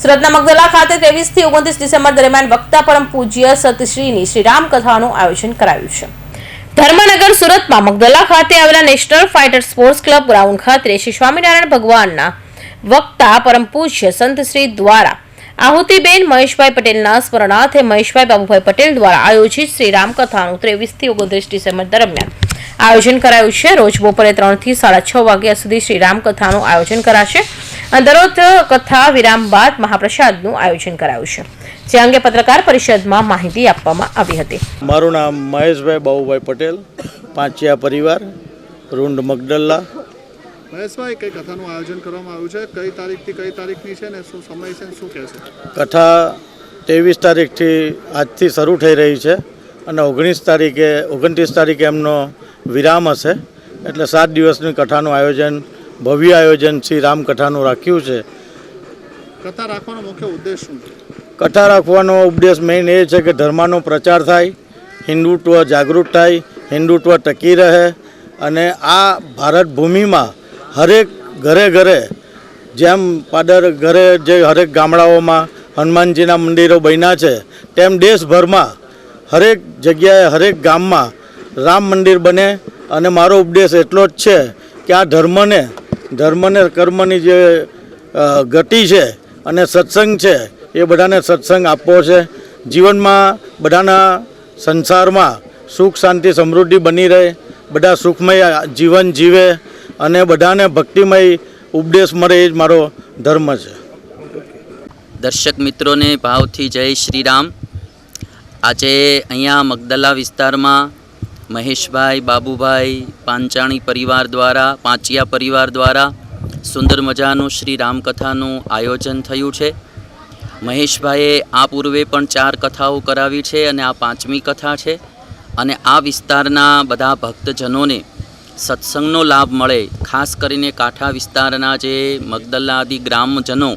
સુરતના મગદલા ખાતે 23 થી 29 ડિસેમ્બર દરમિયાન વક્તા પરમ પૂજ્ય સતશ્રીની શ્રીરામ કથાનું આયોજન કરાયું છે। ધર્મનગર સુરતમાં મગદલા ખાતે આવેલા national fighter sports club ground ખાતે શ્રી સ્વામિનારાયણ ભગવાનના વક્તા પરમ પૂજ્ય સંત શ્રી દ્વારા આહુતિબેન મહેશભાઈ પટેલના સ્મરણાર્થે મહેશભાઈ બાબુભાઈ પટેલ દ્વારા આયોજિત શ્રી રામ કથાનું 23 થી 29 ડિસેમ્બર દરમિયાન આયોજન કરાયું છે। રોજ બપોરે 3 થી 6:30 વાગ્યા સુધી શ્રી રામ કથાનું આયોજન કરાશે અને દરરોજ કથા વિરામ બાદ મહાપ્રસાદનું આયોજન કરાયું છે, જે અંગે પત્રકાર પરિષદમાં માહિતી આપવામાં આવી હતી। મારું નામ મહેશભાઈ બાબુભાઈ પટેલ, પાંચિયા પરિવાર, રૂંડ મગદલા। મહેશભાઈ, કઈ કથાનું આયોજન કરવામાં આવ્યું છે? કઈ તારીખથી કઈ તારીખની છે ને શું સમય છે, શું કહેશે? કથા 23 તારીખથી આજથી શરૂ થઈ રહી છે અને 29 તારીખે એમનો વિરામ હશે, એટલે 7 દિવસની કથાનું આયોજન, ભવ્ય આયોજન શ્રી રામ કથાનું રાખ્યું છે। કથા રાખવાનો મુખ્ય ઉદ્દેશ શું છે? કથા રાખવાનો ઉદ્દેશ મેઇન એ છે કે ધર્મનો પ્રચાર થાય, હિન્દુત્વ જાગૃત થાય, હિન્દુત્વ ટકી રહે અને આ ભારત ભૂમિમાં હરેક ઘરે ઘરે જેમ પાદર ઘરે જે હરેક ગામડાઓમાં હનુમાનજીના મંદિરો બન્યા છે, તેમ દેશભરમાં હરેક જગ્યાએ હરેક ગામમાં રામ મંદિર બને। અને મારો ઉપદેશ એટલો જ છે કે આ ધર્મને કર્મની જે ગતિ છે અને સત્સંગ છે એ બધાને સત્સંગ આપવો છે। જીવનમાં બધાના સંસારમાં સુખ શાંતિ સમૃદ્ધિ બની રહે, બધા સુખમય જીવન જીવે અને બધાને ભક્તિમય ઉપદેશ મળે, એ જ મારો ધર્મ છે। દર્શક મિત્રોને ભાવથી જય શ્રી રામ। આજે અહીંયા મગદલા વિસ્તારમાં મહેશભાઈ બાબુભાઈ પાંચાણી પરિવાર દ્વારા, પાંચિયા પરિવાર દ્વારા સુંદર મજાનું શ્રી રામકથાનું આયોજન થયું છે। મહેશભાઈએ આ પૂર્વે પણ 4 કથાઓ કરાવી છે અને આ 5મી કથા છે અને આ વિસ્તારના બધા ભક્તજનોને સત્સંગનો લાભ મળે, ખાસ કરીને કાંઠા વિસ્તારના જે મગદલા આદિ ગ્રામજનો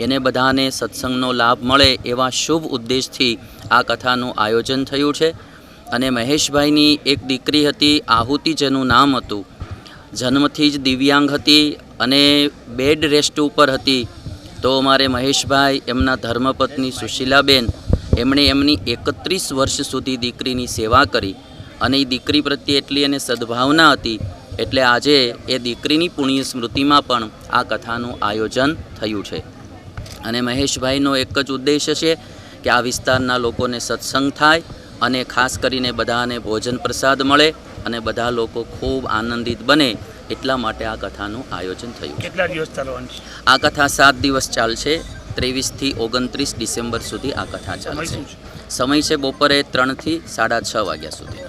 એને બધાને સત્સંગનો લાભ મળે એવા શુભ ઉદ્દેશથી આ કથાનું આયોજન થયું છે। અને મહેશભાઈની એક દીકરી હતી, આહુતિ જેનું નામ હતું, જન્મથી જ દિવ્યાંગ હતી અને બેડ રેસ્ટ ઉપર હતી। તો અમારે મહેશભાઈ એમના ધર્મપત્ની સુશીલાબેન એમણે એમની 31 વર્ષ સુધી દીકરીની સેવા કરી અને એ દીકરી પ્રત્યે એટલી એને સદભાવના હતી, એટલે આજે એ દીકરીની પુણ્ય સ્મૃતિમાં પણ આ કથાનું આયોજન થયું છે। અને મહેશભાઈનો એક જ ઉદ્દેશ્ય છે કે આ વિસ્તારના લોકોને સત્સંગ થાય અને ખાસ કરીને બધાને ભોજન પ્રસાદ મળે અને બધા લોકો ખૂબ આનંદિત બને, એટલા માટે આ કથાનું આયોજન થયું। કેટલા દિવસ ચાલવાનું છે આ કથા? 7 દિવસ ચાલશે, 23 થી 29 ડિસેમ્બર સુધી આ કથા ચાલશે। સમય છે બપોરે 3 થી 6:30 વાગ્યા સુધી।